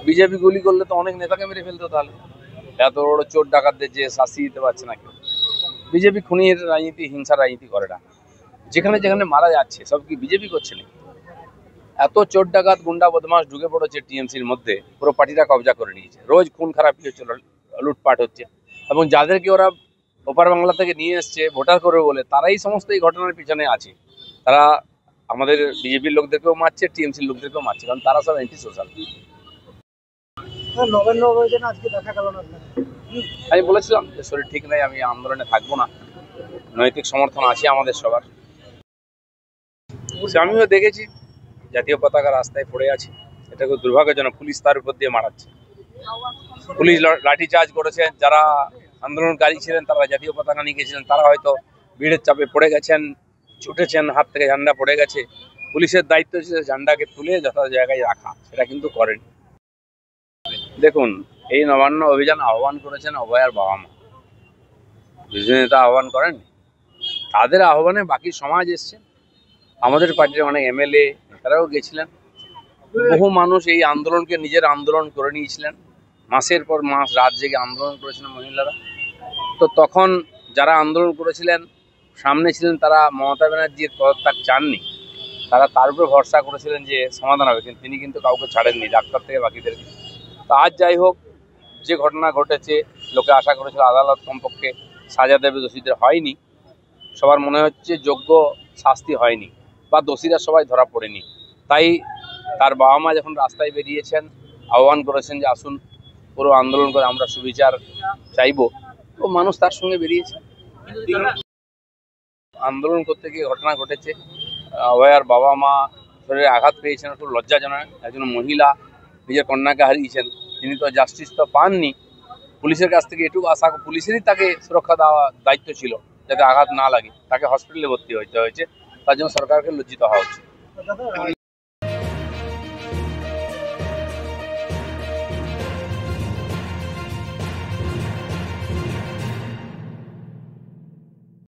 BJP গুলি করলে তো অনেক নেতাকে মেরে ফেলতো, তাহলে এত বড় চোর ডাকাতদের যে শাস্তি দিতে পারছে না কেউ। বিজেপি খুনির রাজনীতি, হিংসার রাজনীতি করে না। যেখানে যেখানে মারা যাচ্ছে সব কি বিজেপি করছে না? এত চোর ডাকাত গুন্ডা বদমাস ঢুকে পড়েছে টিএমসির মধ্যে, পুরো পার্টিটা কবজা করে নিয়েছে। রোজ খুন খারাপি হচ্ছে, লুটপাট হচ্ছে, এবং যাদেরকে ওরা ওপার বাংলা থেকে নিয়ে এসছে ভোটার করবে বলে, তারাই সমস্ত এই ঘটনার পিছনে আছে। তারা আমাদের বিজেপির লোকদেরকেও মারছে, টিএমসির লোকদেরকেও মারছে, কারণ তারা সব অ্যান্টি সোশ্যাল। আমি বলেছিলাম যে শরীর ঠিক নাই, আমি আন্দোলনে থাকবো না, নৈতিক সমর্থন আছে আমাদের সবার। আমিও দেখেছি জাতীয় পতাকা রাস্তায় পড়ে আছে, এটা খুব দুর্ভাগ্যজনক। পুলিশ তার উপর দিয়ে মারাচ্ছে, পুলিশ লাঠিচার্জ করেছে। যারা আন্দোলনকারী ছিলেন, তারা জাতীয় পতাকা নিয়ে গেছিলেন, তারা হয়তো ভিড়ের চাপে পড়ে গেছেন, ছুটেছেন, হাত থেকে ঝান্ডা পড়ে গেছে। পুলিশের দায়িত্ব ছিল ঝান্ডাকে তুলে যথাযথ জায়গায় রাখা, সেটা কিন্তু করেন। দেখুন, এই নবান্ন অভিযান আহ্বান করেছেন অভয়ার বাবা মা, বিরোধী নেতা আহ্বান করেন। তাদের আহ্বানে বাকি সমাজ এসছে, আমাদের পার্টির অনেক এমএলএ তারাও গেছিলেন। বহু মানুষ এই আন্দোলনকে নিজের আন্দোলন করে নিয়েছিলেন, মাসের পর মাস রাত জেগে আন্দোলন করেছিলেন মহিলারা। তো তখন যারা আন্দোলন করেছিলেন, সামনে ছিলেন, তারা মমতা ব্যানার্জির পদত্যাগ চাননি, তারা তার উপরে ভরসা করেছিলেন যে সমাধান হবে, কিন্তু তিনি কিন্তু কাউকে ছাড়েননি, ডাক্তার থেকে বাকিদেরকে। তো আজ যাই হোক, যে ঘটনা ঘটেছে, লোকে আশা করেছিল আদালত কমপক্ষে সাজা দেবে, দোষীদের হয়নি। সবার মনে হচ্ছে যোগ্য শাস্তি হয়নি, বা দোষীরা সবাই ধরা পড়েনি। তাই তার বাবা মা যখন রাস্তায় বেরিয়েছেন, আহ্বান করেছেন যে আসুন পুরো আন্দোলন করে আমরা সুবিচার চাইব, ও মানুষ তার সঙ্গে বেরিয়েছে। আন্দোলন করতে গিয়ে ঘটনা ঘটেছে, অভয়ার বাবা মা শরীরে আঘাত পেয়েছেন, খুব লজ্জাজনক। একজন মহিলা নিজের কন্যাকে হারিয়েছেন, তিনি তো জাস্টিস তো পাননি। পুলিশের কাছ থেকে এটুকু আশা, পুলিশেরই তাকে সুরক্ষা দেওয়া দায়িত্ব ছিল যাতে আঘাত না লাগে, তাকে হসপিটালে ভর্তি হতে হয়েছে, তার জন্য সরকারকে লজ্জিত হওয়া উচিত।